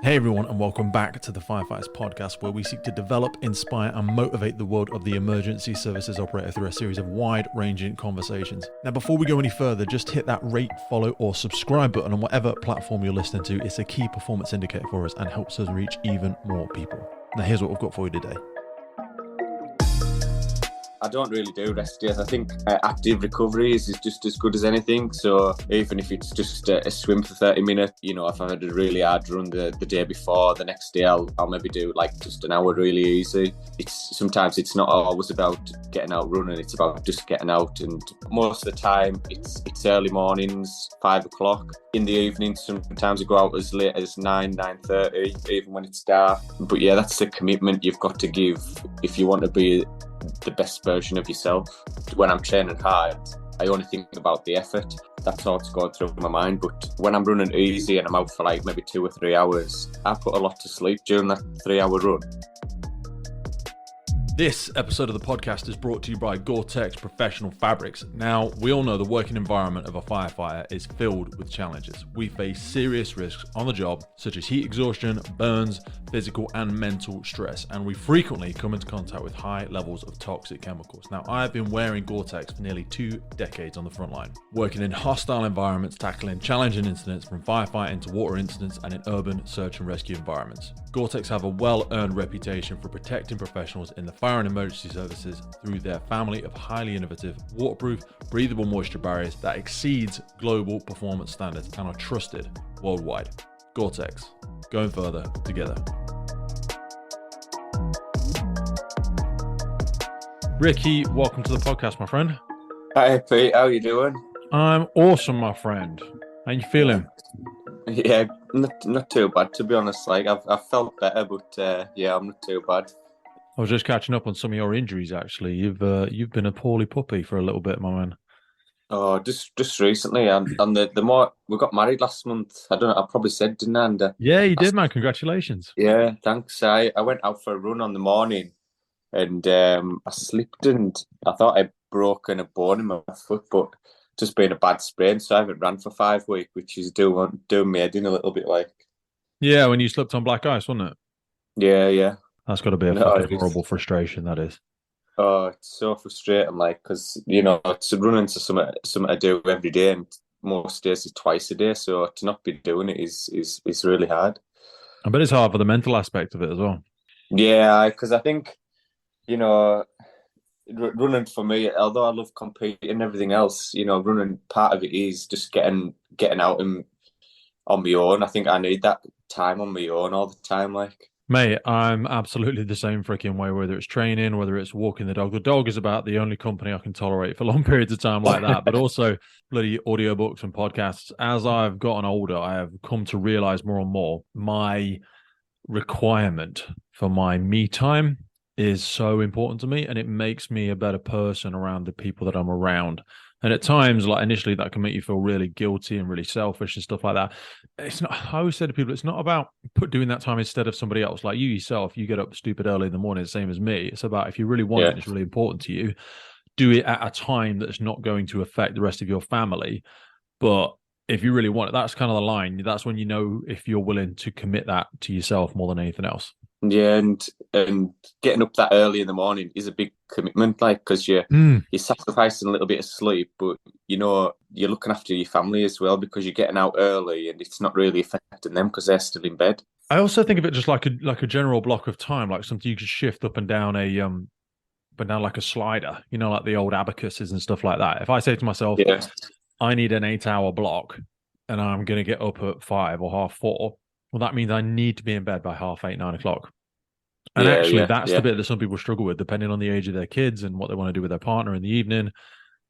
Hey everyone, and welcome back to the Firefighters podcast, where we seek to develop, inspire, and motivate the world of the emergency services operator through a series of wide-ranging conversations. Now, before we go any further, just hit that rate, follow, or subscribe button on whatever platform you're listening to. It's a key performance indicator for us and helps us reach even more people. Now, here's what we've got for you today. I don't really do rest days. I think active recovery is just as good as anything. So even if it's just a swim for 30 minutes, if I had a really hard run the day before, the next day I'll maybe do like just an hour really easy. Sometimes it's not always about getting out running, it's about just getting out. And most of the time it's early mornings, 5 o'clock. In the evening, sometimes I go out as late as 9:30, even when it's dark. But yeah, that's the commitment you've got to give if you want to be the best version of yourself. When I'm training hard, I only think about the effort. That's all that's going through my mind. But when I'm running easy and I'm out for like maybe 2 or 3 hours, I put a lot to sleep during that 3-hour run. This episode of the podcast is brought to you by Gore-Tex Professional Fabrics. Now, we all know the working environment of a firefighter is filled with challenges. We face serious risks on the job, such as heat exhaustion, burns, physical and mental stress, and we frequently come into contact with high levels of toxic chemicals. Now, I've been wearing Gore-Tex for nearly 2 decades on the front line, working in hostile environments, tackling challenging incidents from firefighting to water incidents and in urban search and rescue environments. Gore-Tex have a well-earned reputation for protecting professionals in the fire and emergency services through their family of highly innovative, waterproof, breathable moisture barriers that exceeds global performance standards and are trusted worldwide. Gore-Tex, going further together. Ricky, welcome to the podcast, my friend. Hi Pete, how you doing? I'm awesome, my friend. How you feeling? Yeah, not too bad, to be honest. Like I've felt better, but I'm not too bad. I was just catching up on some of your injuries. Actually, you've been a poorly puppy for a little bit, my man. Oh, just recently, and the more we got married last month. I don't know. I probably said, didn't I? And, yeah, you did, man. Congratulations. Yeah, thanks. I went out for a run on the morning, and I slipped, and I thought I'd broken a bone in my foot, but just been a bad sprain, so I haven't ran for 5 weeks, which is doing me head in a little bit. Like, yeah, when you slipped on black ice, wasn't it? Yeah. That's got to be a fucking horrible frustration, that is. Oh, it's so frustrating, like, because, it's running to something I do every day, and most days is twice a day, so to not be doing it is really hard. I bet it's hard for the mental aspect of it as well. Yeah, because I think, running for me, although I love competing and everything else, running, part of it is just getting out and on my own. I think I need that time on my own all the time, like. Mate, I'm absolutely the same freaking way, whether it's training, whether it's walking the dog. The dog is about the only company I can tolerate for long periods of time like that, but also bloody audiobooks and podcasts. As I've gotten older, I have come to realize more and more my requirement for my me time is so important to me, and it makes me a better person around the people that I'm around. And at times, like initially, that can make you feel really guilty and really selfish and stuff like that. It's not. I always say to people, it's not about doing that time instead of somebody else. Like you yourself, you get up stupid early in the morning, the same as me. It's about if you really want it, and it's really important to you, do it at a time that's not going to affect the rest of your family. But if you really want it, that's kind of the line. That's when you know if you're willing to commit that to yourself more than anything else. Yeah, and getting up that early in the morning is a big commitment, like, because you're sacrificing a little bit of sleep, but you're looking after your family as well, because you're getting out early and it's not really affecting them because they're still in bed. I also think of it just like a general block of time, like something you could shift up and down like a slider, like the old abacuses and stuff like that. If I say to myself, I need an 8-hour block and I'm going to get up at 5 or 4:30, well, that means I need to be in bed by 8:30, 9 o'clock. And that's the bit that some people struggle with, depending on the age of their kids and what they want to do with their partner in the evening.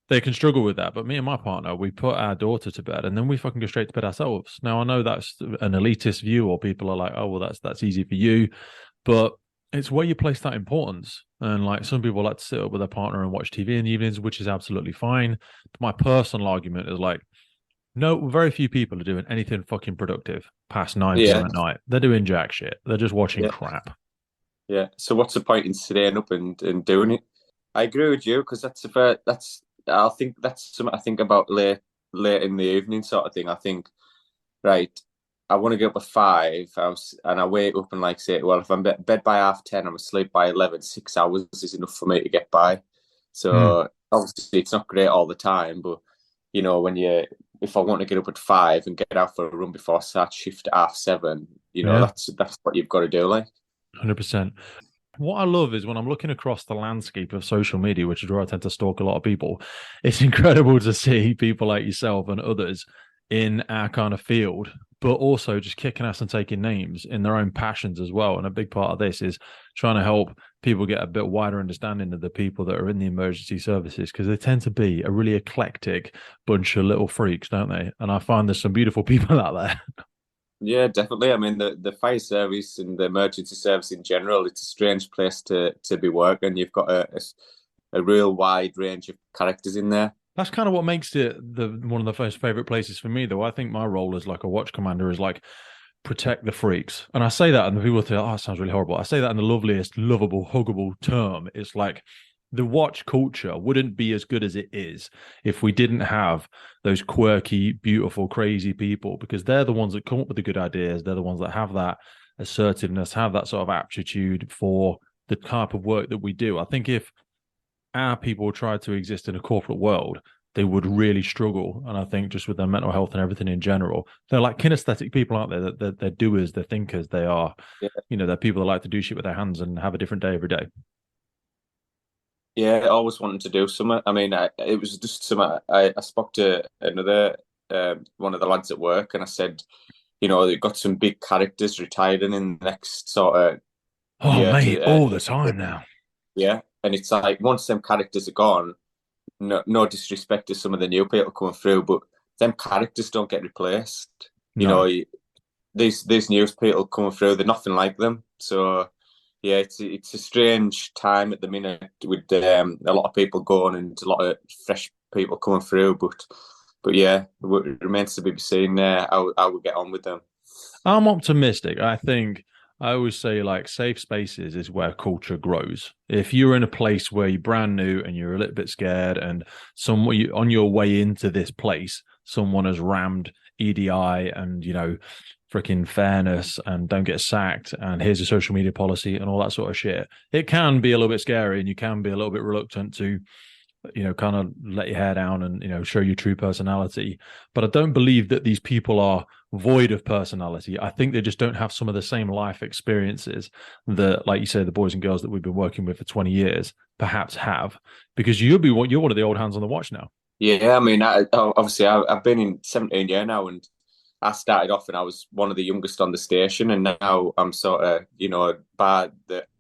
They can struggle with that. But me and my partner, we put our daughter to bed and then we fucking go straight to bed ourselves. Now, I know that's an elitist view, or people are like, oh, well, that's easy for you. But it's where you place that importance. And like some people like to sit up with their partner and watch TV in the evenings, which is absolutely fine. But my personal argument is like, no, very few people are doing anything fucking productive past 9 p.m. at night. They're doing jack shit. They're just watching crap. Yeah. So what's the point in staying up and doing it? I agree with you, because I think that's something I think about late in the evening sort of thing. I think, right, I want to get up at 5. And I wake up and like say, well, if I'm bed by 10:30, I'm asleep by 11. 6 hours is enough for me to get by. Hmm. So obviously, it's not great all the time, but when if I want to get up at 5 and get out for a run before I start shift at 7:30, Yeah, that's what you've got to do. Like, 100%. What I love is when I'm looking across the landscape of social media, which is where I tend to stalk a lot of people, it's incredible to see people like yourself and others in our kind of field, but also just kicking ass and taking names in their own passions as well. And a big part of this is trying to help people get a bit wider understanding of the people that are in the emergency services, because they tend to be a really eclectic bunch of little freaks, don't they? And I find there's some beautiful people out there. yeah, definitely. I mean, the fire service and the emergency service in general, it's a strange place to be working. You've got a real wide range of characters in there. That's kind of what makes it the one of the first favorite places for me, though. I think my role as like a watch commander is like protect the freaks. And I say that, and the people think, oh, it sounds really horrible. I say that in the loveliest, lovable, huggable term. It's like the watch culture wouldn't be as good as it is if we didn't have those quirky, beautiful, crazy people, because they're the ones that come up with the good ideas. They're the ones that have that assertiveness, have that sort of aptitude for the type of work that we do. I think if our people tried to exist in a corporate world, they would really struggle. And I think just with their mental health and everything in general, they're like kinesthetic people out there. That they're doers, they're thinkers, they are, Yeah, they're people that like to do shit with their hands and have a different day every day. yeah. I always wanted to do something. I mean, it was just something. I spoke to another one of the lads at work, and I said, they've got some big characters retiring in the next sort of Oh, year mate, to all the time now. yeah. And it's like once them characters are gone, no disrespect to some of the new people coming through, but them characters don't get replaced. You No. know, these new people coming through, they're nothing like them. So yeah, it's a strange time at the minute with a lot of people going and a lot of fresh people coming through. But yeah, it remains to be seen how we get on with them. I'm optimistic. I think I always say like safe spaces is where culture grows. If you're in a place where you're brand new and you're a little bit scared, and someone on your way into this place, someone has rammed EDI and freaking fairness and don't get sacked and here's a social media policy and all that sort of shit, it can be a little bit scary and you can be a little bit reluctant to kind of let your hair down and, show your true personality. But I don't believe that these people are void of personality. I think they just don't have some of the same life experiences that, like you say, the boys and girls that we've been working with for 20 years perhaps have, because you're one of the old hands on the watch now. Yeah, I mean, obviously, I've been in 17 years now, and I started off and I was one of the youngest on the station, and now I'm sort of, by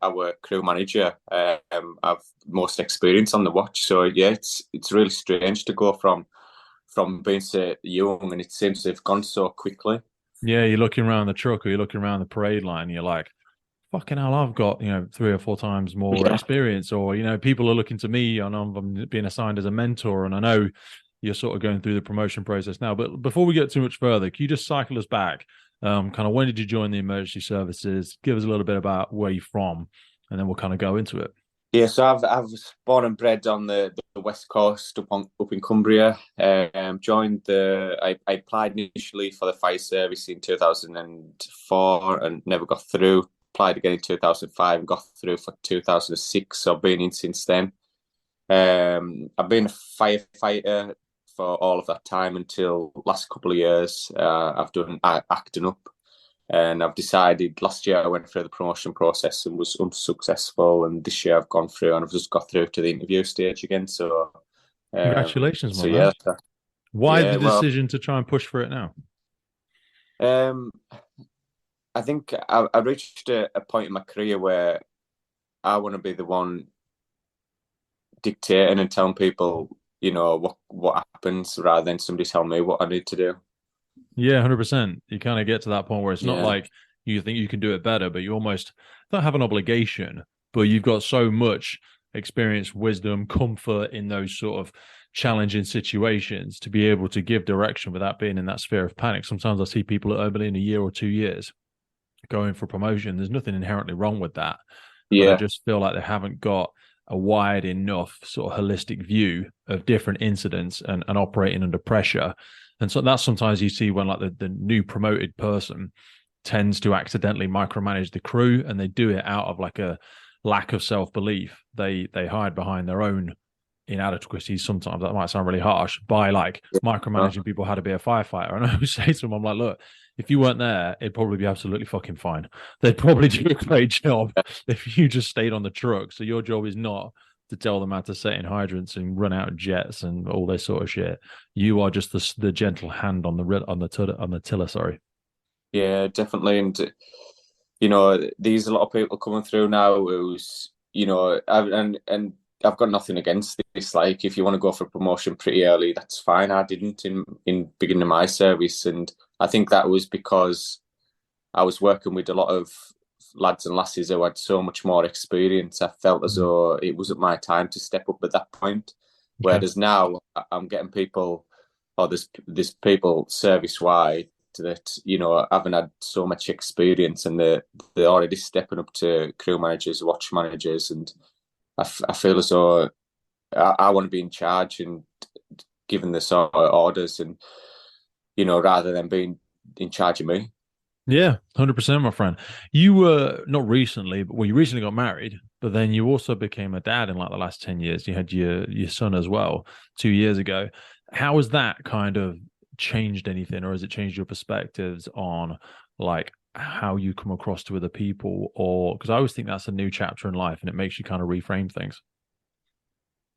our crew manager, I've most experience on the watch. So yeah, it's really strange to go from being so young, and it seems to have gone so quickly. Yeah, you're looking around the truck or you're looking around the parade line, and you're like, fucking hell, I've got, 3 or 4 times more Yeah, experience. Or, people are looking to me and I'm being assigned as a mentor. And I know you're sort of going through the promotion process now. But before we get too much further, can you just cycle us back? Kind of when did you join the emergency services? Give us a little bit about where you're from, and then we'll kind of go into it. yeah. So I was born and bred on the west coast up in Cumbria. Joined I applied initially for the fire service in 2004 and never got through. Applied again in 2005 and got through for 2006. So I've been in since then. I've been a firefighter for all of that time until last couple of years. I've done acting up, and I've decided last year I went through the promotion process and was unsuccessful, and this year I've gone through and I've just got through to the interview stage again. Congratulations, my So man. yeah, Why the yeah. Well, decision to try and push for it now? um, I think I reached a point in my career where I want to be the one dictating and telling people, what happens rather than somebody tell me what I need to do. Yeah, 100%. You kind of get to that point where it's not Yeah, like you think you can do it better, but you almost don't have an obligation, but you've got so much experience, wisdom, comfort in those sort of challenging situations to be able to give direction without being in that sphere of panic. Sometimes I see people only in a year or 2 years going for promotion. There's nothing inherently wrong with that, but I yeah, just feel like they haven't got a wide enough sort of holistic view of different incidents and operating under pressure. And so that's sometimes you see when like the new promoted person tends to accidentally micromanage the crew, and they do it out of like a lack of self-belief. They hide behind their own inadequacies. Sometimes that might sound really harsh, by like micromanaging people how to be a firefighter. And I always say to them, I'm like, look, if you weren't there, it'd probably be absolutely fucking fine. They'd probably do a great job if you just stayed on the truck. So your job is not to tell them how to set in hydrants and run out jets and all this sort of shit. You are just the gentle hand on the tiller. Sorry. Yeah, definitely. And there's a lot of people coming through now who's, and I've got nothing against this. Like, if you want to go for promotion pretty early, that's fine. I didn't in beginning of my service, and I think that was because I was working with a lot of lads and lasses who had so much more experience. I felt as though it wasn't my time to step up at that point. Okay. Whereas now I'm getting people, or there's people service wide that haven't had so much experience, and they're already stepping up to crew managers, watch managers, and I feel as though I want to be in charge and giving the sort of orders, and rather than being in charge of me. Yeah, 100%, my friend. You were not recently, but well, you recently got married, but then you also became a dad in like the last 10 years. You had your son as well 2 years ago. How has that kind of changed anything, or has it changed your perspectives on like how you come across to other people? Or because I always think that's a new chapter in life and it makes you kind of reframe things.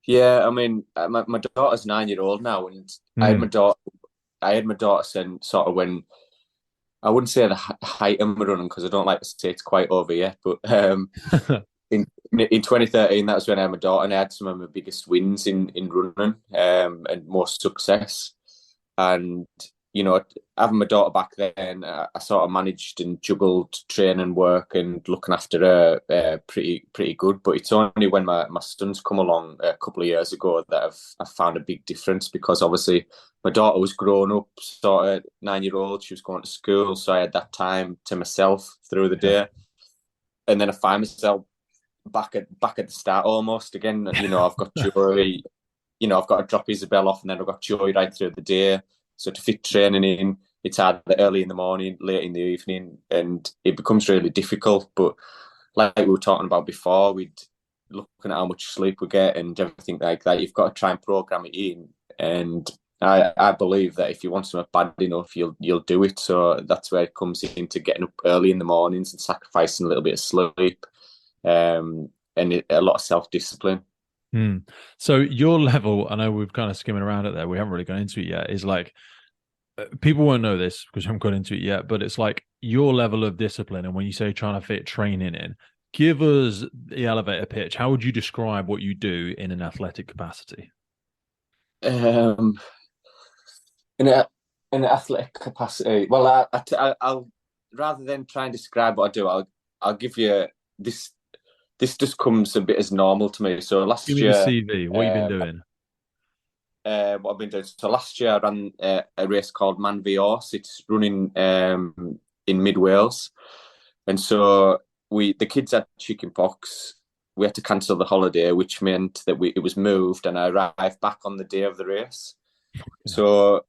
Yeah, I mean, my daughter's 9-year-old now, and I had my daughter since sort of when, I wouldn't say the height of my running, because I don't like to say it's quite over yet, but in 2013, that was when I had my daughter, and I had some of my biggest wins in running, and most success. And having my daughter back then, I sort of managed and juggled training, work, and looking after her pretty good. But it's only when my son's come along a couple of years ago that I've found a big difference, because obviously my daughter was grown up, sort of 9-year-old. She was going to school, so I had that time to myself through the day, and then I find myself back at the start almost again. I've got Joy. I've got to drop Isabel off, and then I've got Joy right through the day. So to fit training in, it's either early in the morning, late in the evening, and it becomes really difficult. But like we were talking about before, we'd looking at how much sleep we get and everything like that. You've got to try and program it in, and I believe that if you want something bad enough, you'll do it. So that's where it comes into getting up early in the mornings and sacrificing a little bit of sleep, and a lot of self-discipline. So your level, I know we've kind of skimming around it there, we haven't really gone into it yet, is like people won't know this because we haven't got into it yet, but it's like your level of discipline. And when you say trying to fit training in, give us the elevator pitch. How would you describe what you do in an athletic capacity? In an athletic capacity, well, I'll rather than try and describe what I do, I'll give you this. This just comes a bit as normal to me. So last Give me year, the CV. What you been doing? What I've been doing. So last year I ran a race called Man v Horse. It's running in mid Wales, and so the kids had chicken pox. We had to cancel the holiday, which meant that it was moved, and I arrived back on the day of the race. So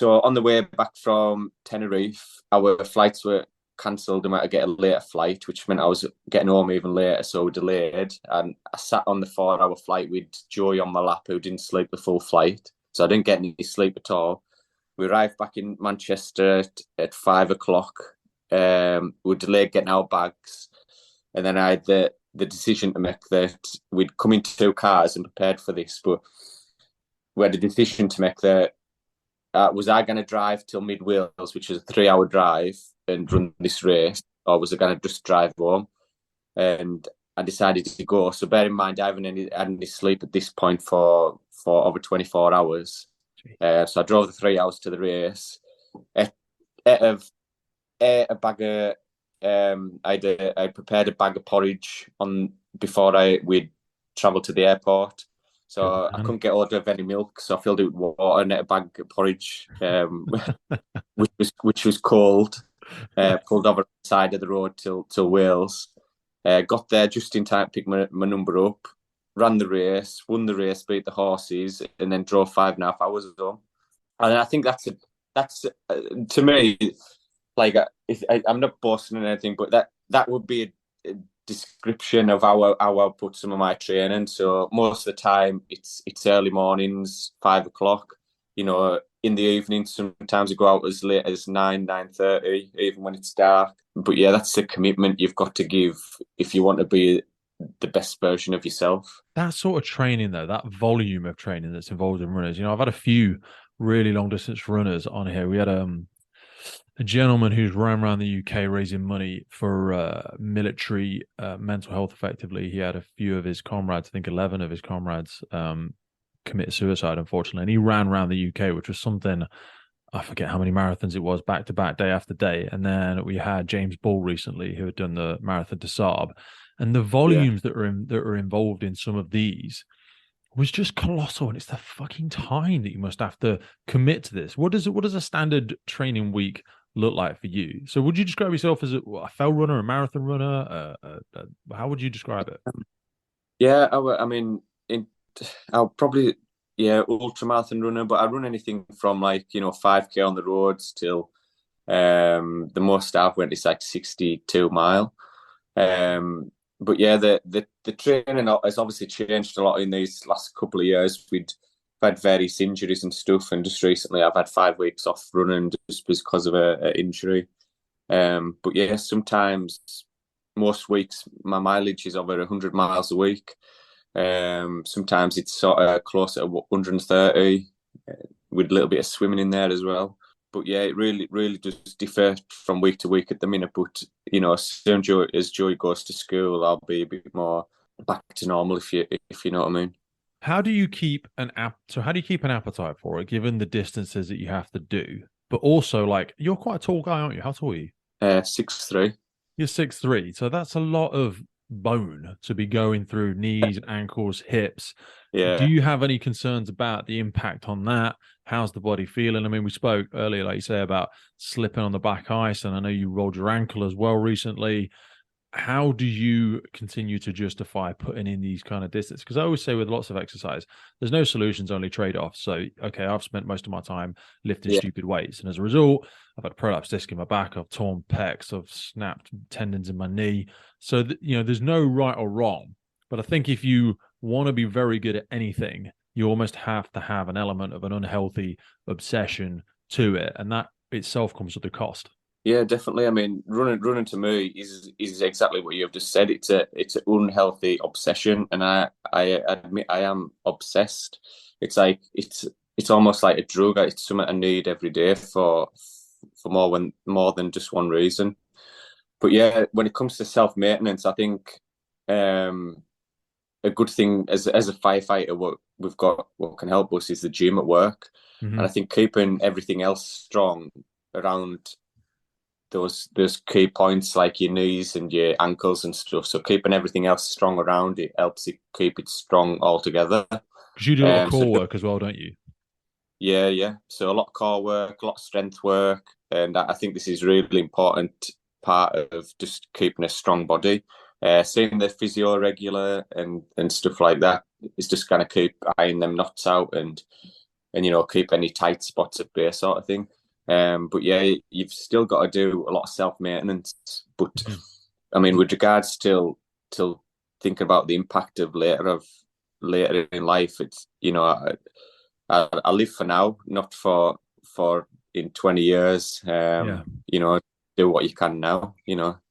on the way back from Tenerife, our flights were cancelled and we had to get a later flight, which meant I was getting home even later, so we delayed. And I sat on the 4-hour flight with Joy on my lap, who didn't sleep the full flight, so I didn't get any sleep at all. We arrived back in Manchester at 5 o'clock. We were delayed getting our bags, and then I had the decision to make that we'd come in 2 cars and prepared for this, but we had a decision to make that was I going to drive till mid Wales, which is a 3-hour drive, and run this race, or was I going to just drive home? And I decided to go. So bear in mind, I haven't had any sleep at this point for over 24 hours. So I drove the 3 hours to the race. Ate a bag of, I prepared a bag of porridge before we'd travelled to the airport. So I couldn't get order of any milk, so I filled it with water and ate a bag of porridge, which was cold. Pulled over the side of the road till Wales. Got there just in time to pick my number up. ran the race, won the race, beat the horses, and then drove 5.5 hours home. And I think that's to me, like I'm not boasting or anything, but that would be a description of how I put some of my training. So most of the time it's early mornings, 5 o'clock. In the evening, sometimes I go out as late as 9:30, even when it's dark. But yeah, that's the commitment you've got to give if you want to be the best version of yourself. That sort of training, though, that volume of training that's involved in runners. I've had a few really long distance runners on here. We had a gentleman who's ran around the UK raising money for military mental health. Effectively, he had a few of his comrades, I think 11 of his comrades, commit suicide, unfortunately, and he ran around the UK, which was something. I forget how many marathons it was, back to back, day after day. And then we had James Ball recently, who had done the Marathon des Sables, and the volumes that are involved in some of these was just colossal. And it's the fucking time that you must have to commit to this. What does a standard training week look like for you? So would you describe yourself as a fell runner, a marathon runner? How would you describe it? Yeah, I mean, I'll probably ultra marathon runner, but I run anything from 5K on the roads till the most I've went is like 62 mile. But yeah, the training has obviously changed a lot in these last couple of years. We've had various injuries and stuff, and just recently I've had 5 weeks off running just because of a injury. But yeah, sometimes most weeks my mileage is over 100 miles a week. Sometimes it's sort of closer to 130 with a little bit of swimming in there as well. But yeah, it really does differ from week to week at the minute. But as soon as Joey goes to school, I'll be a bit more back to normal, if you know what I mean. How do you keep an appetite for it, given the distances that you have to do? But also, like, you're quite a tall guy, aren't you? How tall are you? 6'3". You're 6'3", so that's a lot of bone to be going through, knees, ankles, hips. Yeah. Do you have any concerns about the impact on that? How's the body feeling? I mean, we spoke earlier, like you say, about slipping on the back ice, and I know you rolled your ankle as well recently. How do you continue to justify putting in these kind of distance? Because I always say with lots of exercise, there's no solutions, only trade-offs. So, okay, I've spent most of my time lifting stupid weights. And as a result, I've had prolapse disc in my back, I've torn pecs, I've snapped tendons in my knee. So, there's no right or wrong. But I think if you want to be very good at anything, you almost have to have an element of an unhealthy obsession to it. And that itself comes with a cost. Yeah, definitely. I mean, running to me is exactly what you've just said. It's an unhealthy obsession, and I admit I am obsessed. It's like it's almost like a drug. It's something I need every day for more than just one reason. But yeah, when it comes to self-maintenance, I think a good thing as a firefighter, what can help us is the gym at work, and I think keeping everything else strong around those key points like your knees and your ankles and stuff. So keeping everything else strong around it helps it keep it strong altogether. Because you do a lot of core work as well, don't you? Yeah. So a lot of core work, a lot of strength work, and I think this is a really important part of just keeping a strong body. Seeing the physio regular and stuff like that is just going to keep ironing them knots out and keep any tight spots at bay, sort of thing. But yeah, you've still got to do a lot of self-maintenance. But I mean, with regards to thinking about the impact of later in life, it's I live for now, not for in 20 years. Do what you can now.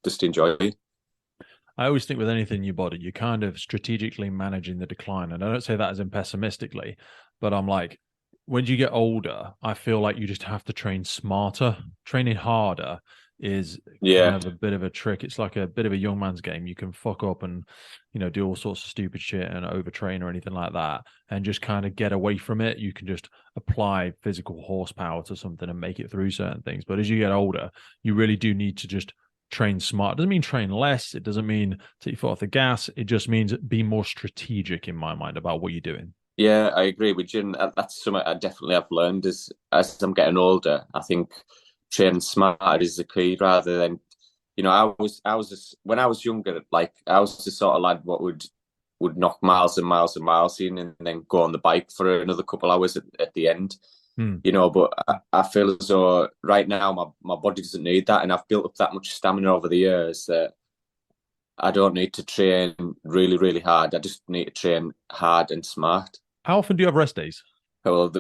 Just enjoy it. I always think with anything in your body, you're kind of strategically managing the decline. And I don't say that as in pessimistically, but I'm like, when you get older, I feel like you just have to train smarter. Training harder is kind of a bit of a trick. It's like a bit of a young man's game. You can fuck up and, do all sorts of stupid shit and overtrain or anything like that and just kind of get away from it. You can just apply physical horsepower to something and make it through certain things. But as you get older, you really do need to just train smart. It doesn't mean train less. It doesn't mean take your foot off the gas. It just means be more strategic in my mind about what you're doing. Yeah, I agree with you. And that's something I definitely have learned as I'm getting older. I think training smarter is the key rather than, when I was younger, like I was the sort of lad what would would knock miles and miles and miles in, and then go on the bike for another couple hours at the end. Hmm. But I feel as though right now my body doesn't need that, and I've built up that much stamina over the years that I don't need to train really, really hard. I just need to train hard and smart. How often do you have rest days? Well,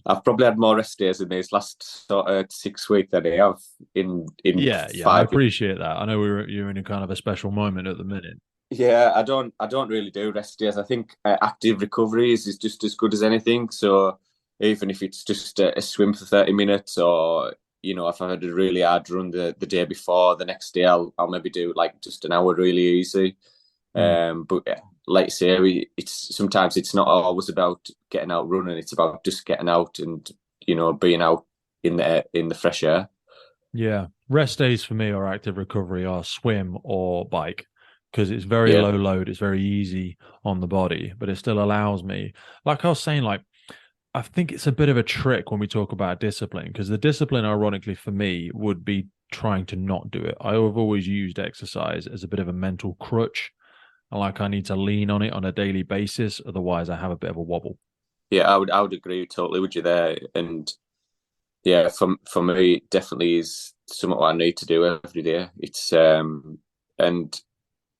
I've probably had more rest days in these last sort of 6 weeks than I have in Yeah, I 5 years. appreciate that. I know you're in a kind of a special moment at the minute. Yeah, I don't really do rest days. I think active recovery is just as good as anything. So even if it's just a swim for 30 minutes, or if I had a really hard run the day before, the next day I'll maybe do like just an hour really easy. But yeah, like you say, sometimes it's not always about getting out running. It's about just getting out and being out in the fresh air. Yeah. Rest days for me or active recovery are swim or bike because it's very Yeah, low load. It's very easy on the body, but it still allows me, like I was saying, like, I think it's a bit of a trick when we talk about discipline because the discipline, ironically, for me, would be trying to not do it. I have always used exercise as a bit of a mental crutch. Like I need to lean on it on a daily basis. Otherwise, I have a bit of a wobble. yeah, I would agree totally with you there. And yeah, for me, it definitely is something I need to do every day. It's and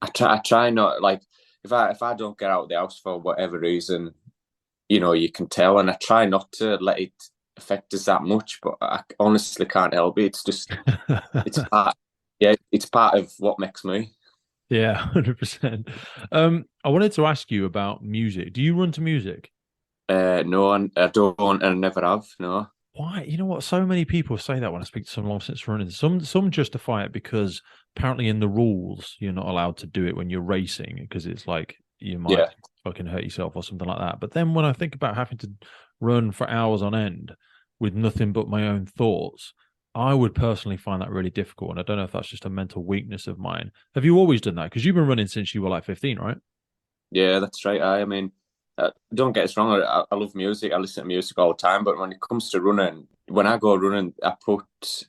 I try not, like, if I don't get out of the house for whatever reason, you can tell, and I try not to let it affect us that much, but I honestly can't help it. It's just it's part yeah, it's part of what makes me. Yeah, 100%. I wanted to ask you about music. Do you run to music? No, I don't, and I never have. No. Why? You know what? So many people say that when I speak to some long since running. Some justify it because apparently in the rules you're not allowed to do it when you're racing because it's like you might Yeah, fucking hurt yourself or something like that. But then when I think about having to run for hours on end with nothing but my own thoughts, I would personally find that really difficult. And I don't know if that's just a mental weakness of mine. Have you always done that? Because you've been running since you were like 15, right? yeah, that's right. I mean, don't get us wrong. I love music. I listen to music all the time. But when it comes to running, when I go running,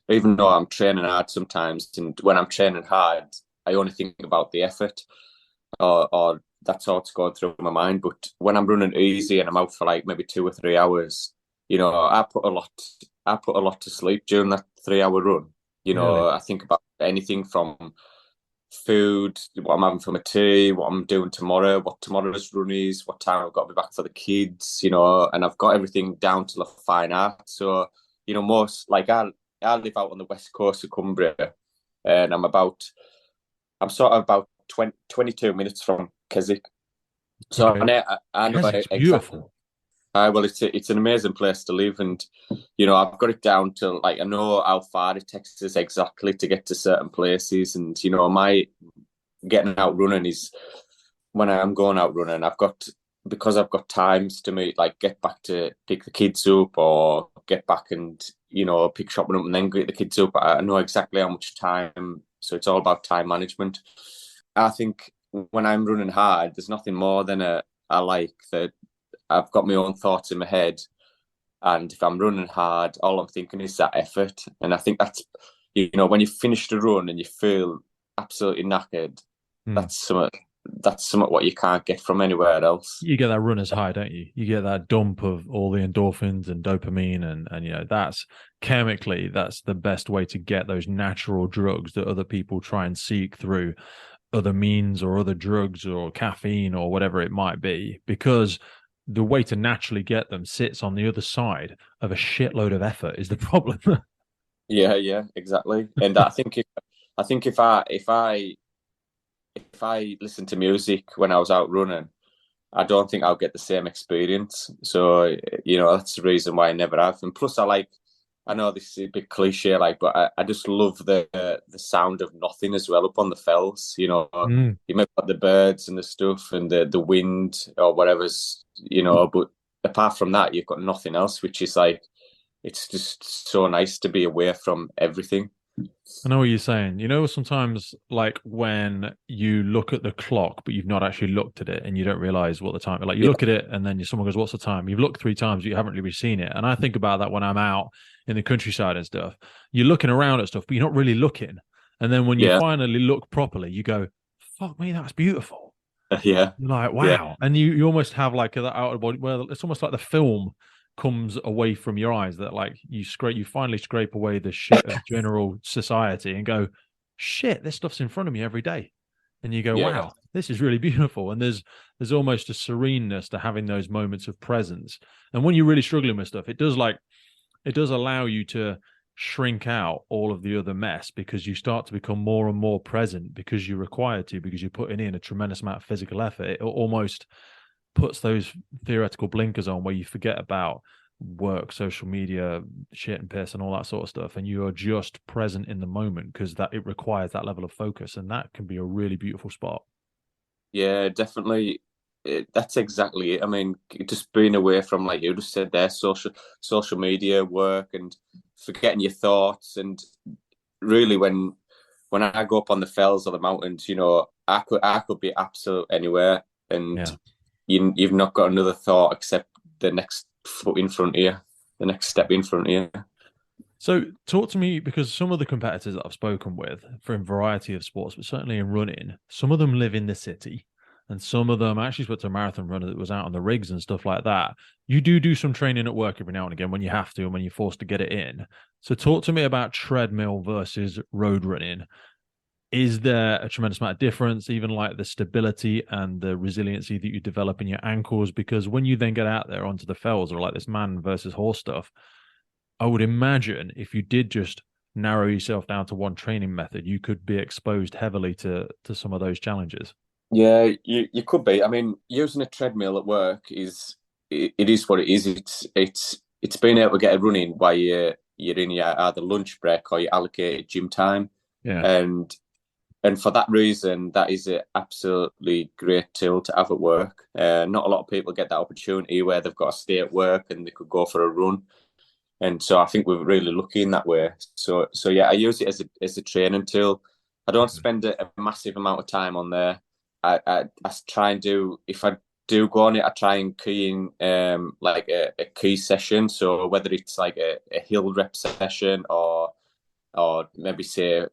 even though I'm training hard sometimes, and when I'm training hard, I only think about the effort, or that's all that's going through my mind. But when I'm running easy and I'm out for like maybe 2 or 3 hours, I put a lot to sleep during that 3 hour run. Really? I think about anything from food, what I'm having for my tea, what I'm doing tomorrow, what tomorrow's run is, what time I've got to be back for the kids, and I've got everything down to the fine art. So, most, like, I live out on the west coast of Cumbria, and I'm sort of about 22 minutes from Keswick. So Okay. I know Keswick's exactly. beautiful. Well, it's an amazing place to live, and I've got it down to, like, I know how far it takes us exactly to get to certain places, and my getting out running is when I am going out running. Because I've got times to meet, like, get back to pick the kids up, or get back and pick shopping up and then get the kids up. I know exactly how much time, so it's all about time management. I think when I'm running hard, there's nothing more than I like that. I've got my own thoughts in my head, and if I'm running hard, all I'm thinking is that effort. And I think that's, when you finish the run and you feel absolutely knackered, Hmm. that's something what you can't get from anywhere else. You get that runner's high, don't you? You get that dump of all the endorphins and dopamine, and that's chemically that's the best way to get those natural drugs that other people try and seek through other means or other drugs or caffeine or whatever it might be, because the way to naturally get them sits on the other side of a shitload of effort is the problem. Yeah, yeah, exactly. And I think if I listen to music when I was out running, I don't think I'll get the same experience. So, that's the reason why I never have. And plus, I know this is a bit cliche, like, but I just love the sound of nothing as well up on the fells. Mm. You might got the birds and the stuff and the wind or whatever's, but apart from that, you've got nothing else, which is like, it's just so nice to be away from everything. I know what you're saying. Sometimes like when you look at the clock, but you've not actually looked at it and you don't realize what the time, like you Yeah, look at it and then someone goes, "What's the time?" You've looked 3 times, but you haven't really seen it. And I think about that when I'm out in the countryside and stuff. You're looking around at stuff, but you're not really looking. And then when you yeah. finally look properly, you go, "Fuck me, that's beautiful." Yeah, You're like, yeah, wow. And you almost have like that out of body where it's almost like the film comes away from your eyes, that like you finally scrape away the shit of general society and go, shit, this stuff's in front of me every day. And you go, yeah, wow, this is really beautiful. And there's almost a sereneness to having those moments of presence. And when you're really struggling with stuff, it does allow you to shrink out all of the other mess, because you start to become more and more present because you're required to, because you're putting in a tremendous amount of physical effort. It almost puts those theoretical blinkers on where you forget about work, social media, shit and piss and all that sort of stuff, and you are just present in the moment, because that it requires that level of focus, and that can be a really beautiful spot. yeah, definitely. That's exactly it. I mean, just being away from, like you just said there, social media, work, and forgetting your thoughts. And really, when I go up on the fells or the mountains, I could be absolute anywhere, and Yeah. you've not got another thought except the next foot in front of you, the next step in front of you. So talk to me, because some of the competitors that I've spoken with for a variety of sports, but certainly in running, some of them live in the city, and some of them I actually spoke to a marathon runner that was out on the rigs and stuff like that. You do some training at work every now and again when you have to and when you're forced to get it in. So talk to me about treadmill versus road running. Is there a tremendous amount of difference, even like the stability and the resiliency that you develop in your ankles? Because when you then get out there onto the fells, or like this man versus horse stuff, I would imagine if you did just narrow yourself down to one training method, you could be exposed heavily to some of those challenges. Yeah, you could be. I mean, using a treadmill at work it is what it is. It's being able to get a run in while you're in your either lunch break or your allocated gym time, Yeah. and for that reason, that is an absolutely great tool to have at work. Not a lot of people get that opportunity where they've got to stay at work and they could go for a run, and so I think we're really lucky in that way. So yeah, I use it as a training tool. I don't Okay. spend a massive amount of time on there. I try and do, if I do go on it, I try and key in like a key session. So whether it's like a hill rep session, or maybe say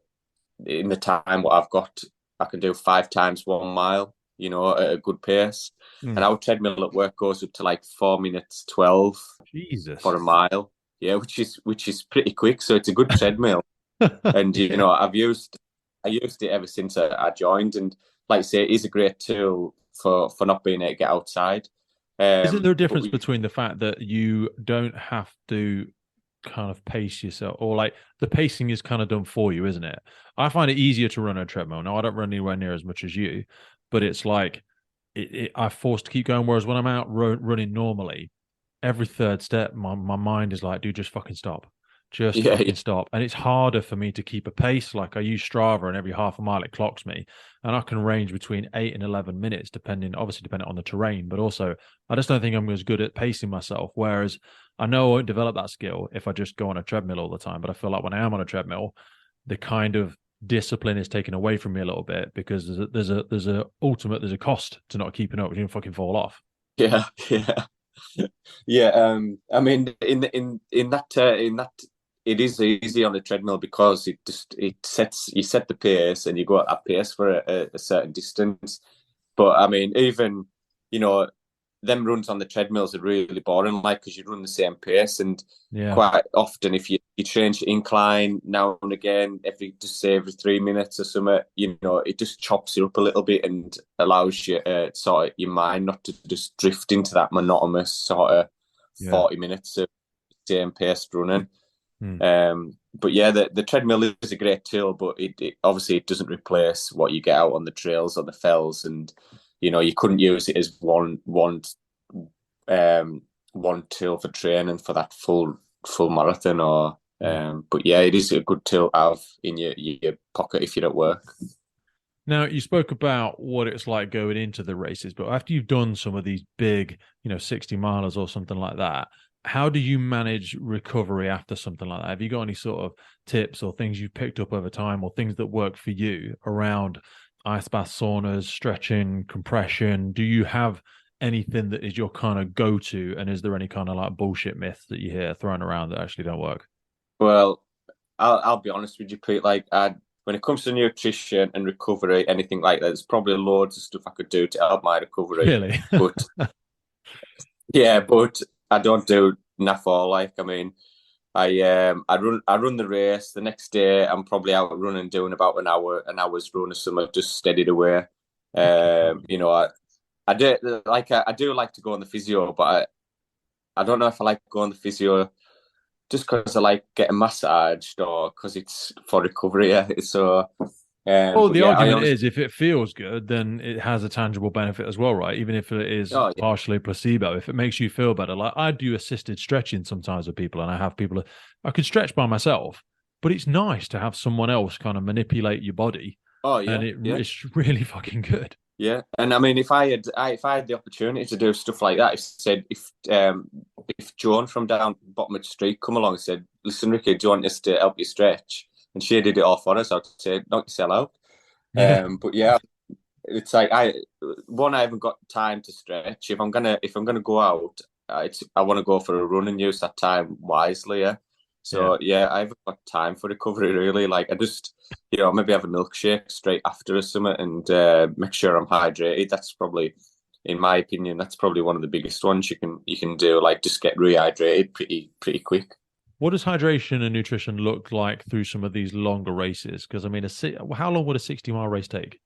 in the time what I've got, I can do 5 times 1 mile, at a good pace. And Mm. our treadmill at work goes up to like 4 minutes 12 Jesus. for a mile. Yeah, which is pretty quick. So it's a good treadmill. And Yeah. I used it ever since I joined. And like I say, it is a great tool for not being able to get outside. Isn't there a But difference between the fact that you don't have to kind of pace yourself, or like the pacing is kind of done for you, isn't it? I find it easier to run a treadmill. Now, I don't run anywhere near as much as you, but it's like I'm forced to keep going. Whereas when I'm out running normally, every third step, my mind is like, dude, just fucking stop. Just yeah, fucking stop. And it's harder for me to keep a pace. Like I use Strava, and every half a mile it clocks me. And I can range between 8 and 11 minutes, obviously depending on the terrain, but also I just don't think I'm as good at pacing myself. Whereas I know I won't develop that skill if I just go on a treadmill all the time. But I feel like when I am on a treadmill, the kind of discipline is taken away from me a little bit, because there's a cost to not keeping up. You can fucking fall off. yeah, yeah. Yeah, I mean, in that, it is easy on the treadmill because you set the pace and you go at that pace for a certain distance. But I mean, even you know, them runs on the treadmills are really boring, like because you run the same pace, and Yeah. quite often if you change the incline now and again, every 3 minutes or something, it just chops you up a little bit and allows you sort of your mind not to just drift into that monotonous sort of Yeah. 40 minutes of same pace running. Hmm. But yeah, the treadmill is a great tool, but it obviously it doesn't replace what you get out on the trails or the fells, and you couldn't use it as um, one tool for training for that full marathon. Or Hmm. but yeah, it is a good tool to have in your pocket if you're at work. Now, you spoke about what it's like going into the races, but after you've done some of these big, 60 milers or something like that, how do you manage recovery after something like that? Have you got any sort of tips or things you've picked up over time, or things that work for you around ice bath, saunas, stretching, compression? Do you have anything that is your kind of go-to? And is there any kind of like bullshit myths that you hear thrown around that actually don't work? Well, I'll be honest with you, Pete. Like when it comes to nutrition and recovery, anything like that, there's probably loads of stuff I could do to help my recovery. Really? But yeah, but I don't do enough all. Like, I mean, I run the race. The next day, I'm probably out running, doing about an hour's run or something, just steadied away. You know, I do I do like to go on the physio, but I don't know if I like going on the physio just because I like getting massaged or because it's for recovery. Yeah. So, Well, but the yeah, I argument honestly, is if it feels good, then it has a tangible benefit as well, right? Even if it is oh partially placebo, if it makes you feel better. Like I do assisted stretching sometimes with people, and I have people I could stretch by myself, but it's nice to have someone else kind of manipulate your body, and yeah, yeah. it's really fucking good. Yeah, and I mean, if I had the opportunity to do stuff like that, if Joan from down bottom of the street come along and said, "Listen, Ricky, do you want us to help you stretch?" and she did it all for us, I'd say, "Knock yourself out." Yeah. But yeah, it's like I haven't got time to stretch. If I'm gonna go out, I want to go for a run and use that time wisely. Yeah. Yeah. So yeah, I haven't got time for recovery really. Like I just maybe have a milkshake straight after or something and make sure I'm hydrated. That's probably, in my opinion, that's probably one of the biggest ones you can do. Like just get rehydrated pretty quick. What does hydration and nutrition look like through some of these longer races? Because I mean, how long would a 60-mile race take?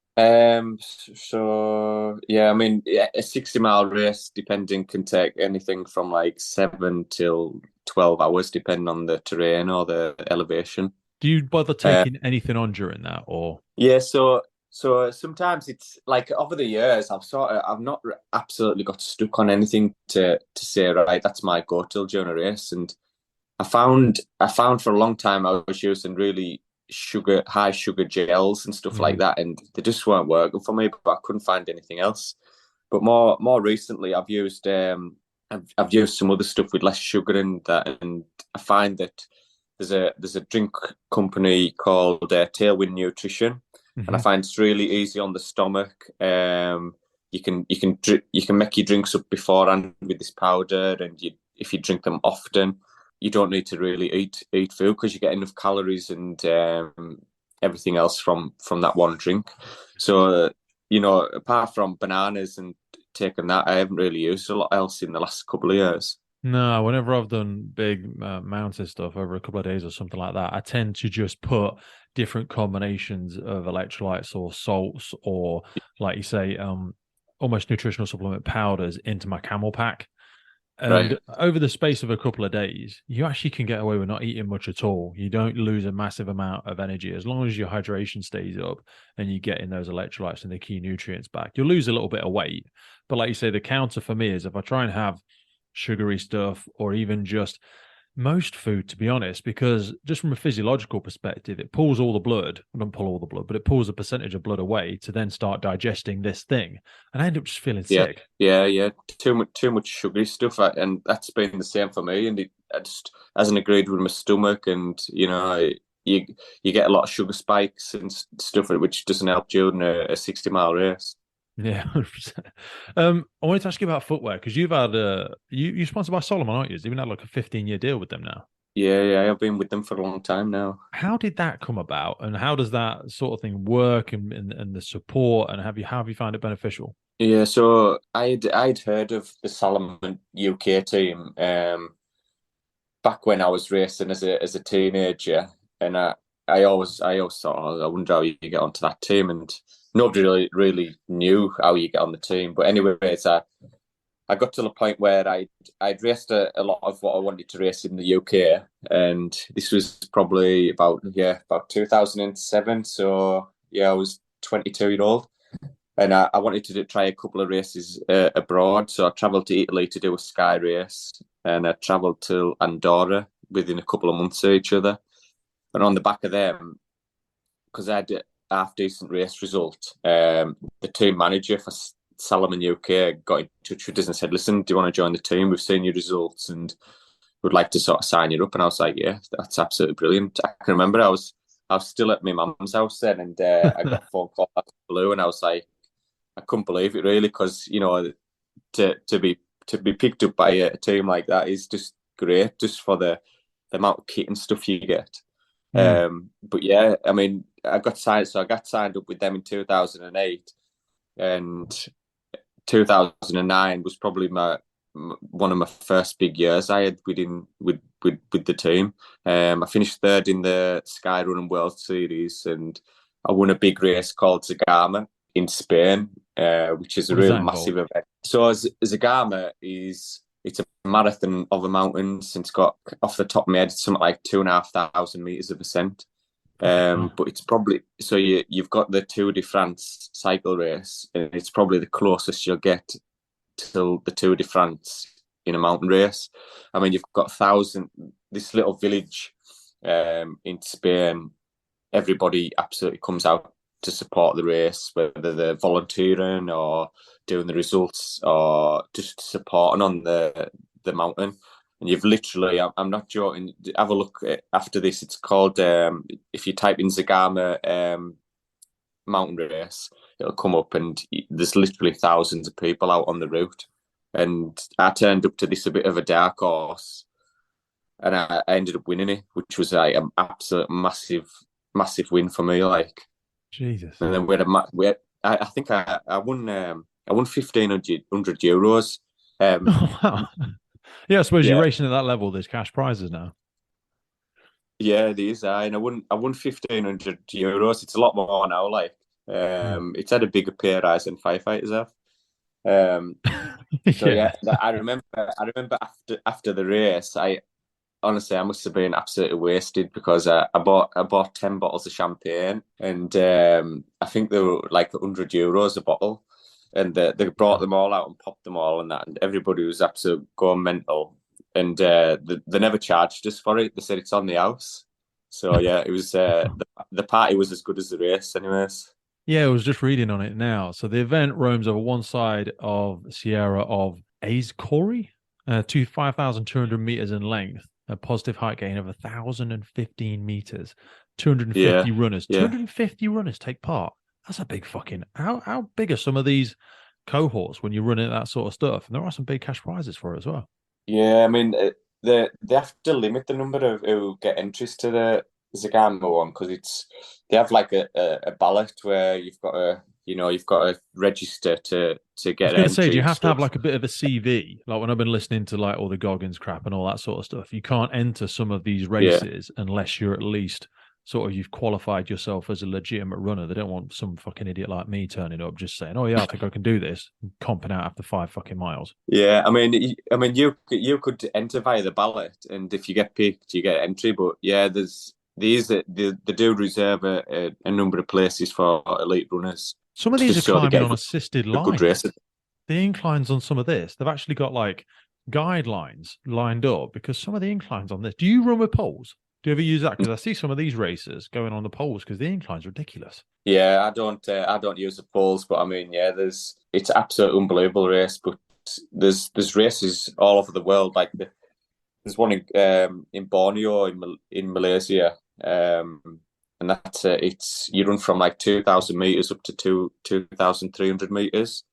So yeah, I mean, yeah, a 60-mile race, depending, can take anything from like 7 till 12 hours, depending on the terrain or the elevation. Do you bother Uh, taking anything on during that, or? yeah, so sometimes it's like over the years, I've not absolutely got stuck on anything to say, right, that's my go-to during a race. And I found for a long time I was using really high sugar gels and stuff like Mm. that, and they just weren't working for me. But I couldn't find anything else. But more recently, I've used some other stuff with less sugar in that, and I find that there's a drink company called Tailwind Nutrition, and I Mhm. find it's really easy on the stomach. You can make your drinks up beforehand with this powder, and if you drink them often, you don't need to really eat food because you get enough calories and everything else from that one drink. So apart from bananas and taking that, I haven't really used a lot else in the last couple of years. No, whenever I've done big mountain stuff over a couple of days or something like that, I tend to just put different combinations of electrolytes or salts or, like you say, almost nutritional supplement powders into my camel pack. And Right. over the space of a couple of days, you actually can get away with not eating much at all. You don't lose a massive amount of energy as long as your hydration stays up and you get in those electrolytes and the key nutrients back. You'll lose a little bit of weight. But like you say, the counter for me is if I try and have sugary stuff or even just most food, to be honest, because just from a physiological perspective, it pulls all the blood, I don't pull all the blood, but it pulls a percentage of blood away to then start digesting this thing. And I end up just feeling Yeah, sick. yeah. Too much sugary stuff, and that's been the same for me. And I just hasn't agreed with my stomach, and you you get a lot of sugar spikes and stuff, which doesn't help during a 60-mile race. Yeah, 100%. I wanted to ask you about footwear because you've had you're sponsored by Solomon, aren't you? You've been had like a 15-year deal with them now. Yeah. I've been with them for a long time now. How did that come about, and how does that sort of thing work, and the support, and how have you found it beneficial? Yeah, so I'd heard of the Salomon UK team back when I was racing as a teenager, and I always thought, oh, I wonder how you get onto that team, and nobody really knew how you get on the team. But anyways, I got to the point where I'd raced a lot of what I wanted to race in the UK, and this was probably about 2007. So yeah, I was 22-year old, and I wanted to try a couple of races abroad. So I travelled to Italy to do a sky race, and I travelled to Andorra within a couple of months of each other. And on the back of them, because I had a half decent race result, the team manager for Salomon UK got in touch with us and said, "Listen, do you want to join the team? We've seen your results and would like to sort of sign you up." And I was like, "Yeah, that's absolutely brilliant." I can remember I was still at my mum's house then, and I got a phone call out of the blue, and I was like, I couldn't believe it really, because to be picked up by a team like that is just great, just for the amount of kit and stuff you get. Mm. But yeah, I mean, I got signed. So I got signed up with them in 2008, and 2009 was probably one of my first big years I had with the team. I finished third in the Skyrunning World Series, and I won a big race called Zagama in Spain, which is a real massive event. So Zagama it's a marathon of the mountains, and it's got, off the top of my head, something like 2,500 meters of ascent. But it's probably, so you've got the Tour de France cycle race, and it's probably the closest you'll get to the Tour de France in a mountain race. I mean, you've got this little village in Spain. Everybody absolutely comes out to support the race, whether they're volunteering or doing the results or just supporting on the mountain. And you've literally, I'm not joking, have a look after this. It's called, if you type in Zagama mountain race, it'll come up, and there's literally thousands of people out on the route. And I turned up to this a bit of a dark horse, and I ended up winning it, which was like an absolute massive win for me. Like, Jesus. And then I think I won 1,500 euros. Oh, wow. Yeah, I suppose you're racing at that level. There's cash prizes now. Yeah, it is. And I won 1,500 euros. It's a lot more now. Like, it's had a bigger pay rise than firefighters have. So yeah, I remember after the race, I honestly must have been absolutely wasted, because I bought 10 bottles of champagne, and I think they were like €100 a bottle. And they brought them all out and popped them all, and that, and everybody was absolutely going mental. And they never charged us for it. They said it's on the house. So yeah, it was the party was as good as the race, anyways. Yeah, I was just reading on it now. So the event roams over one side of the Sierra of Aizcorri, 5,200 meters in length, a positive height gain of 1,015 meters, 250 runners. 250 runners take part. That's a big fucking. How big are some of these cohorts when you're running that sort of stuff? And there are some big cash prizes for it as well. Yeah, I mean, they have to limit the number of who get entries to the Zagama one, because they have like a ballot where you've got to register to get. I was going to say, do you have to have like a bit of a CV? Like, when I've been listening to like all the Goggins crap and all that sort of stuff, you can't enter some of these races unless you're at least sort of, you've qualified yourself as a legitimate runner. They don't want some fucking idiot like me turning up just saying, "Oh yeah, I think I can do this," and comping out after 5 fucking miles. Yeah, I mean, you could enter via the ballot, and if you get picked, you get entry. But yeah, they do reserve a number of places for elite runners. Some of these are climbing on assisted lines. The inclines on some of this, they've actually got like guidelines lined up, because some of the inclines on this. Do you run with poles? Do you ever use that? Because I see some of these racers going on the poles because the incline's ridiculous. Yeah, I don't use the poles, but I mean, yeah, it's absolutely unbelievable race. But there's races all over the world. Like there's one in Borneo in Malaysia, and that's you run from like 2,000 meters up to 2,300 meters.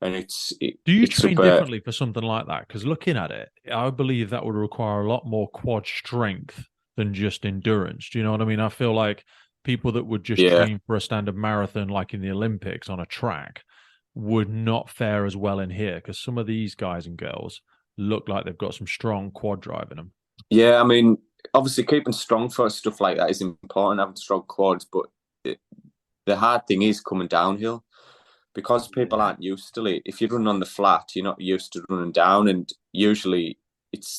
And do you train differently for something like that? Because looking at it, I believe that would require a lot more quad strength than just endurance. Do you know what I mean? I feel like people that would just train for a standard marathon, like in the Olympics on a track, would not fare as well in here, because some of these guys and girls look like they've got some strong quad drive in them. Yeah, I mean, obviously keeping strong for stuff like that is important, having strong quads, but the hard thing is coming downhill, because people aren't used to it. If you run on the flat, you're not used to running down, and usually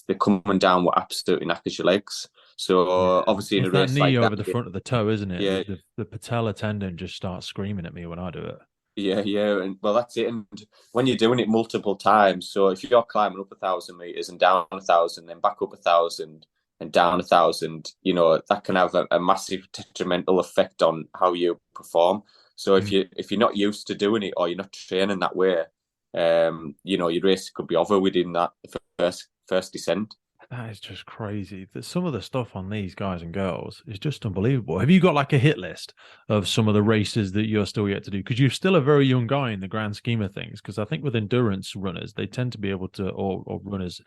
they're coming down what absolutely knackers your legs. So obviously in a race like that, knee over the front of the toe, isn't it? Yeah, the patella tendon just starts screaming at me when I do it. Yeah, and well, that's it. And when you're doing it multiple times, so if you're climbing up 1,000 meters and down 1,000, then back up 1,000 and down 1,000, that can have a massive detrimental effect on how you perform. So if you're not used to doing it, or you're not training that way, your race could be over within that first descent. That is just crazy. Some of the stuff on these guys and girls is just unbelievable. Have you got like a hit list of some of the races that you're still yet to do? Because you're still a very young guy in the grand scheme of things. Because I think with endurance runners, they tend to be able to, or runners,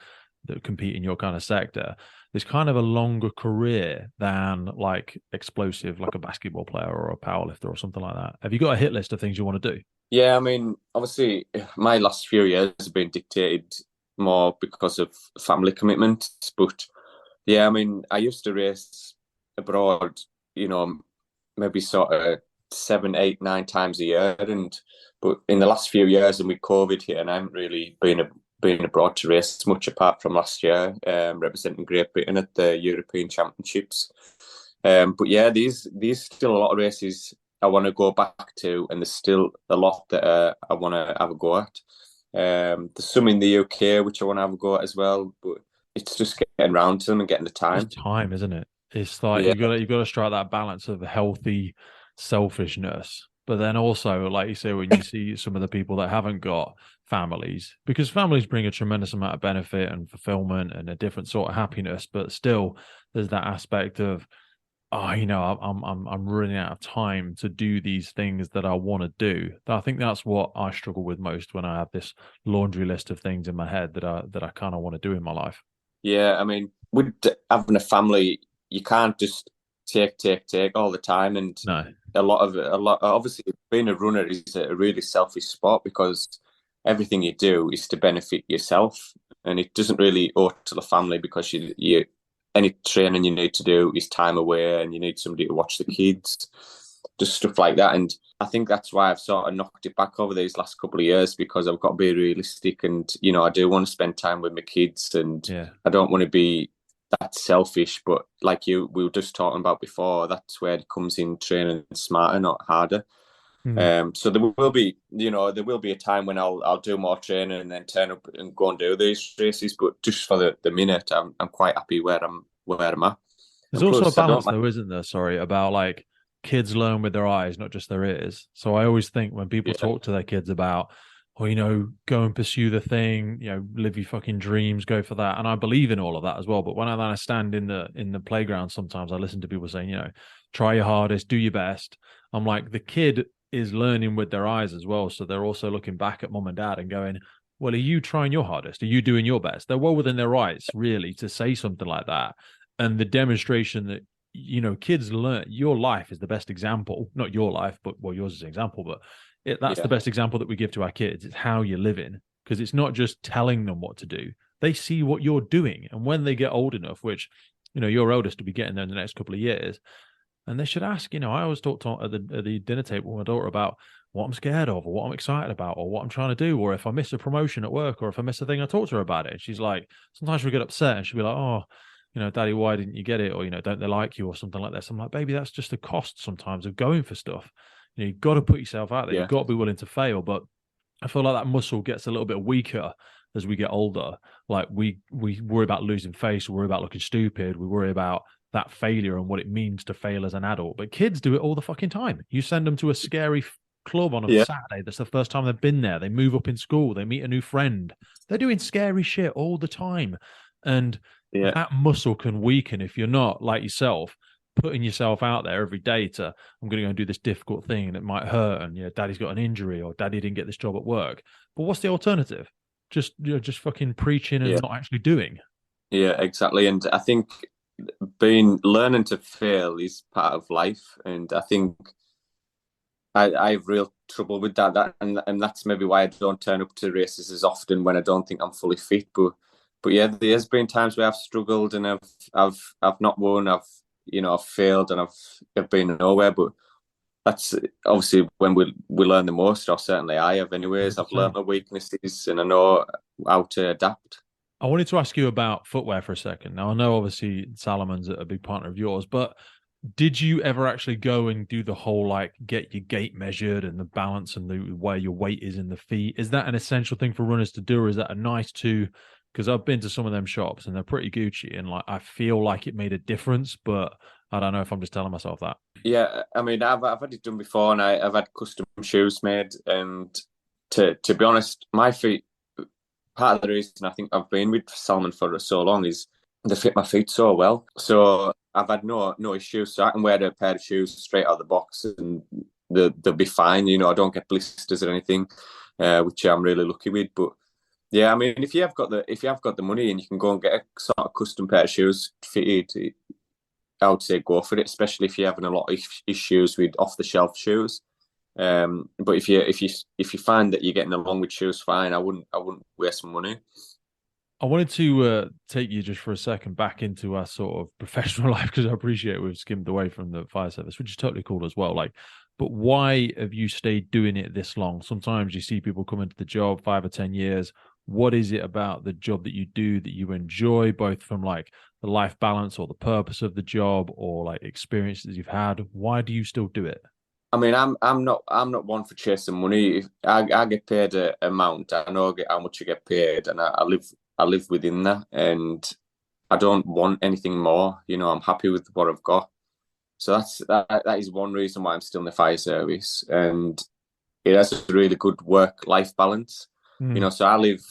that compete in your kind of sector, there's kind of a longer career than like explosive, like a basketball player or a powerlifter or something like that. Have you got a hit list of things you want to do? Yeah, I mean, obviously, my last few years have been dictated more because of family commitments. But yeah, I mean, I used to race abroad, you know, maybe sort of 7, 8, 9 times a year. And but in the last few years, and with COVID here, and I haven't really been abroad to race much apart from last year, representing Great Britain at the European Championships. But yeah, these still a lot of races I want to go back to, and there's still a lot that I want to have a go at. There's some in the UK which I want to have a go at as well, but it's just getting around to them and getting the time. Just time, isn't it? It's like Yeah, you got to strike that balance of healthy selfishness, but then also, like you say, when you see some of the people that haven't got families, because families bring a tremendous amount of benefit and fulfillment and a different sort of happiness, but still, there's that aspect of, oh, I'm running out of time to do these things that I want to do. I think that's what I struggle with most when I have this laundry list of things in my head that I kind of want to do in my life. yeah. I mean, with having a family, you can't just take all the time, and No. a lot. Obviously, being a runner is a really selfish sport because everything you do is to benefit yourself, and it doesn't really owe to the family because you any training you need to do is time away, and you need somebody to watch the kids, just stuff like that. And I think that's why I've sort of knocked it back over these last couple of years because I've got to be realistic, and I do want to spend time with my kids, and Yeah. I don't want to be that selfish. But like we were just talking about before, that's where it comes in training smarter, not harder. Mm. So there will be a time when I'll do more training and then turn up and go and do these races. But just for the minute, I'm quite happy where I'm at. There's And also a plus, I don't balance, like. though, isn't there? Sorry, about like kids learn with their eyes, not just their ears. So I always think when people Yeah, talk to their kids about, well, go and pursue the thing, live your fucking dreams, go for that. And I believe in all of that as well. But when I stand in the playground, sometimes I listen to people saying, try your hardest, do your best. I'm like, the kid is learning with their eyes as well. So they're also looking back at mom and dad and going, well, are you trying your hardest? Are you doing your best? They're well within their rights, really, to say something like that. And the demonstration that kids learn, your life is the best example, not your life, but well, yours is an example, but that's the yeah, best example that we give to our kids. It's how you're living, because it's not just telling them what to do. They see what you're doing, and when they get old enough, which your eldest will be getting there in the next couple of years, and they should ask. I always talk to at the dinner table with my daughter about what I'm scared of, or what I'm excited about, or what I'm trying to do, or if I miss a promotion at work, or if I miss a thing, I talk to her about it. And she's like, sometimes she'll get upset, and she'll be like, oh, Daddy, why didn't you get it? Or, don't they like you or something like this? I'm like, baby, that's just the cost sometimes of going for stuff. You've got to put yourself out there. yeah, You've got to be willing to fail. But I feel like that muscle gets a little bit weaker as we get older. Like we worry about losing face, we worry about looking stupid, we worry about that failure and what it means to fail as an adult. But kids do it all the fucking time. You send them to a scary club on a yeah, Saturday. That's the first time they've been there. They move up in school. They meet a new friend. They're doing scary shit all the time. And yeah, that muscle can weaken if you're not, like yourself, putting yourself out there every day to, I'm going to go and do this difficult thing and it might hurt. And daddy's got an injury or daddy didn't get this job at work. But what's the alternative? Just fucking preaching and yeah, not actually doing. yeah, exactly. And I think being learning to fail is part of life, and I think I have real trouble with and that's maybe why I don't turn up to races as often when I don't think I'm fully fit. But yeah, there's been times where I've struggled and I've not won. I've failed and I've been nowhere. But that's obviously when we learn the most, or certainly I have. Anyways, I've learned 100%. my weaknesses and I know how to adapt. I wanted to ask you about footwear for a second. Now, I know obviously Salomon's a big partner of yours, but did you ever actually go and do the whole like get your gait measured and the balance and the where your weight is in the feet? Is that an essential thing for runners to do, or is that a nice to? Because I've been to some of them shops and they're pretty Gucci, and like I feel like it made a difference, but I don't know if I'm just telling myself that. Yeah, I mean, I've had it done before, and I've had custom shoes made. And to be honest, my feet. Part of the reason I think I've been with Salmon for so long is they fit my feet so well. So I've had no issues. So I can wear a pair of shoes straight out of the box, and they'll be fine. I don't get blisters or anything, which I'm really lucky with. But Yeah, I mean, if you have got the money and you can go and get a sort of custom pair of shoes fitted, I would say go for it, especially if you're having a lot of issues with off the shelf shoes. But if you find that you're getting along with shoes fine, I wouldn't waste some money. I wanted to take you just for a second back into our sort of professional life because I appreciate we've skimmed away from the fire service, which is totally cool as well. Like, but why have you stayed doing it this long? Sometimes you see people come into the job 5 or 10 years. What is it about the job that you do that you enjoy, both from like the life balance or the purpose of the job or like experiences you've had? Why do you still do it? I mean, I'm not one for chasing money. If I get paid a amount, I know how much I get paid, and I live within that, and I don't want anything more. You know, I'm happy with what I've got. So that is one reason why I'm still in the fire service, and it has a really good work life balance. You Mm, know, so I live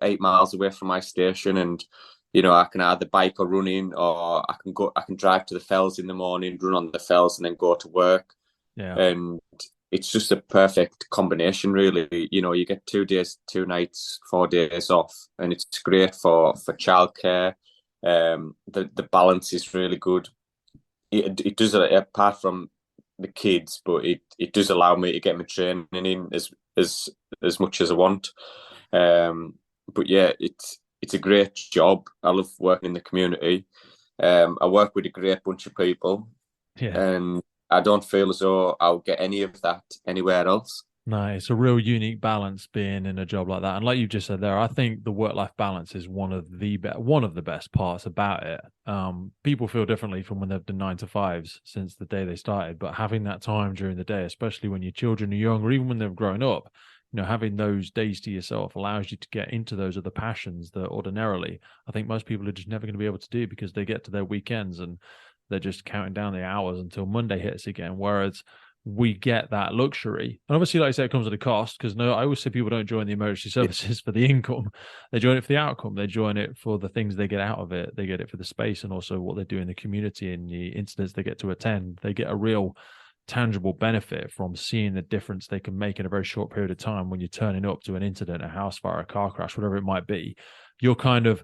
8 miles away from my station, and you know I can either bike or run in, or I can drive to the fells in the morning, run on the fells, and then go to work. yeah. And it's just a perfect combination, really. You know, you get 2 days, 2 nights, 4 days off, and it's great for childcare. The balance is really good. It does, apart from the kids, but it does allow me to get my training in as much as I want. But yeah, it's a great job. I love working in the community. I work with a great bunch of people, Yeah. and I don't feel as though I'll get any of that anywhere else. No, it's a real unique balance being in a job like that. And like you just said there, I think the work-life balance is one of the best parts about it. People feel differently from when they've done 9 to 5s since the day they started, but having that time during the day, especially when your children are young or even when they've grown up, having those days to yourself allows you to get into those other passions that ordinarily I think most people are just never going to be able to do because they get to their weekends and they're just counting down the hours until Monday hits again. Whereas we get that luxury. And obviously, like I say, it comes at a cost because no, I always say people don't join the emergency services for the income. They join it for the outcome. They join it for the things they get out of it. They get it for the space and also what they do in the community and the incidents they get to attend. They get a real tangible benefit from seeing the difference they can make in a very short period of time when you're turning up to an incident, a house fire, a car crash, whatever it might be. You're kind of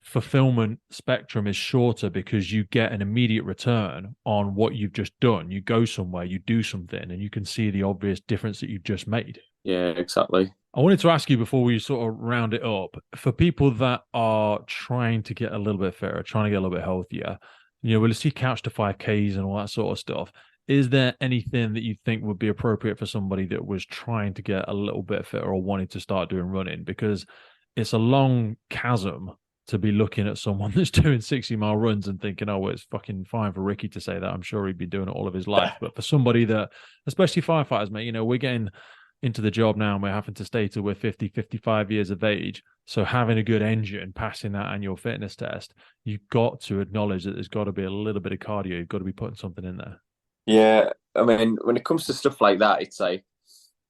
fulfillment spectrum is shorter because you get an immediate return on what you've just done. You go somewhere, you do something, and you can see the obvious difference that you've just made. Yeah, exactly. I wanted to ask you before we sort of round it up for people that are trying to get a little bit fitter, trying to get a little bit healthier, we'll see couch to 5Ks and all that sort of stuff. Is there anything that you think would be appropriate for somebody that was trying to get a little bit fitter or wanting to start doing running? Because it's a long chasm to be looking at someone that's doing 60-mile runs and thinking, oh, well, it's fucking fine for Ricky to say that. I'm sure he'd be doing it all of his life. But for somebody that, especially firefighters, mate, we're getting into the job now and we're having to stay till we're 50, 55 years of age. So having a good engine, passing that annual fitness test, you've got to acknowledge that there's got to be a little bit of cardio. You've got to be putting something in there. Yeah, I mean, when it comes to stuff like that, it's like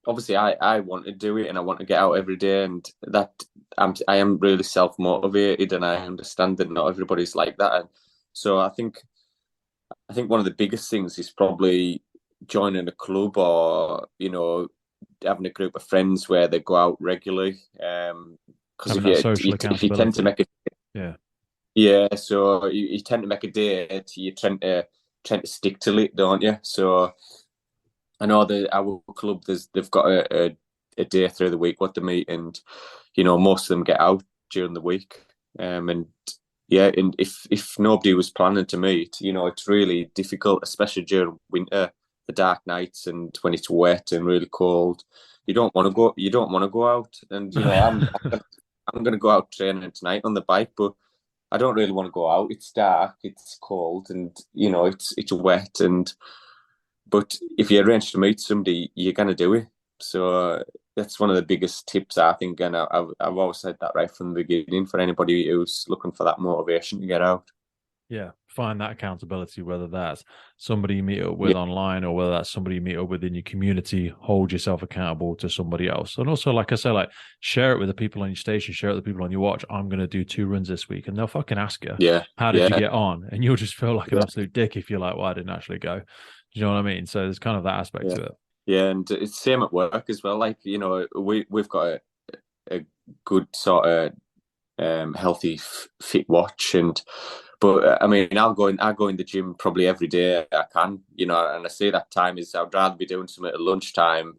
obviously I want to do it and I want to get out every day, and that I am really self motivated, and I understand that not everybody's like that. And so I think one of the biggest things is probably joining a club, or having a group of friends where they go out regularly. Because Having that social if you tend to accountability. make it, Yeah. yeah, so you tend to make a day, you tend to stick to it, don't you? So I know that our club, they've got a day through the week what they meet, and most of them get out during the week. And yeah, and if nobody was planning to meet, it's really difficult, especially during winter, the dark nights, and when it's wet and really cold. You don't want to go. You don't want to go out, and I'm gonna go out training tonight on the bike, but I don't really want to go out. It's dark, it's cold, and it's wet, and but if you arrange to meet somebody, you're gonna do it. So that's one of the biggest tips I think, and I've always said that right from the beginning for anybody who's looking for that motivation to get out. Yeah, find that accountability, whether that's somebody you meet up with Yeah, online or whether that's somebody you meet up with in your community, hold yourself accountable to somebody else. And also, like I say, like share it with the people on your station, share it with the people on your watch. I'm going to do 2 runs this week. And they'll fucking ask you, yeah, how did you yeah, get on? And you'll just feel like an yeah, absolute dick if you're like, well, I didn't actually go. Do you know what I mean? So there's kind of that aspect yeah. to it. Yeah, and it's same at work as well. Like we've got a good sort of healthy fit watch. But I mean, I'll go in the gym probably every day I can, you know, and I say that time is I'd rather be doing something at lunchtime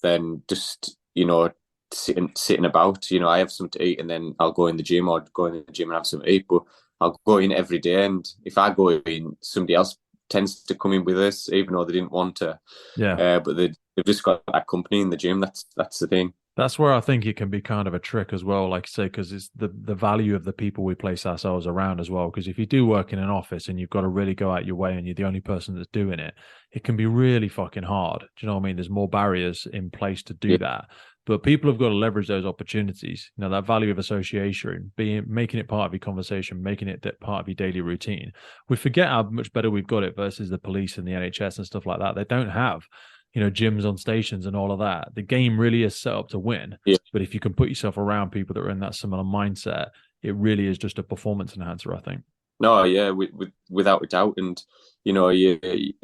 than just, you know, sitting about. You know, I have something to eat and then I'll go in the gym, or go in the gym and have something to eat. But I'll go in every day, and if I go in, somebody else tends to come in with us, even though they didn't want to. Yeah. But they've just got that company in the gym. That's the thing. That's where I think it can be kind of a trick as well, like I say, because it's the value of the people we place ourselves around as well. Because if you do work in an office and you've got to really go out your way and you're the only person that's doing it, it can be really fucking hard. Do you know what I mean? There's more barriers in place to do that. But people have got to leverage those opportunities. You know, that value of association, making it part of your conversation, making it part of your daily routine. We forget how much better we've got it versus the police and the NHS and stuff like that. They don't have, you know, gyms on stations and all of that. The game really is set up to win. Yeah. But if you can put yourself around people that are in that similar mindset, it really is just a performance enhancer, I think. No, yeah, without a doubt. And, you know, you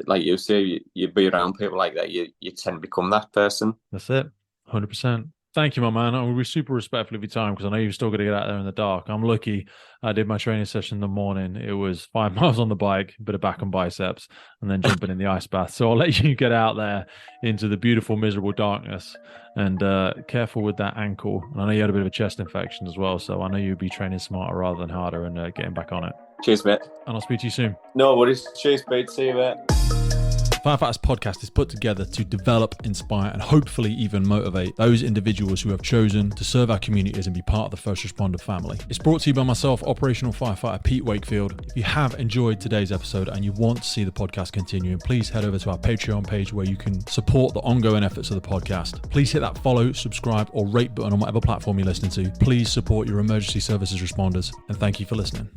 like you say, you be around people like that, you tend to become that person. That's it. 100%. Thank you, my man. I'm going to be super respectful of your time because I know you've still got to get out there in the dark. I'm lucky. I did my training session in the morning. It was 5 miles on the bike, a bit of back and biceps, and then jumping in the ice bath. So I'll let you get out there into the beautiful, miserable darkness, and careful with that ankle. And I know you had a bit of a chest infection as well. So I know you'll be training smarter rather than harder and getting back on it. Cheers, mate. And I'll speak to you soon. No worries. Cheers, mate. See you, mate. Firefighters podcast is put together to develop, inspire, and hopefully even motivate those individuals who have chosen to serve our communities and be part of the first responder family. It's brought to you by myself, operational firefighter Pete Wakefield. If you have enjoyed today's episode and you want to see the podcast continuing, please head over to our Patreon page where you can support the ongoing efforts of the podcast. Please hit that follow, subscribe, or rate button on whatever platform you're listening to. Please support your emergency services responders, and thank you for listening.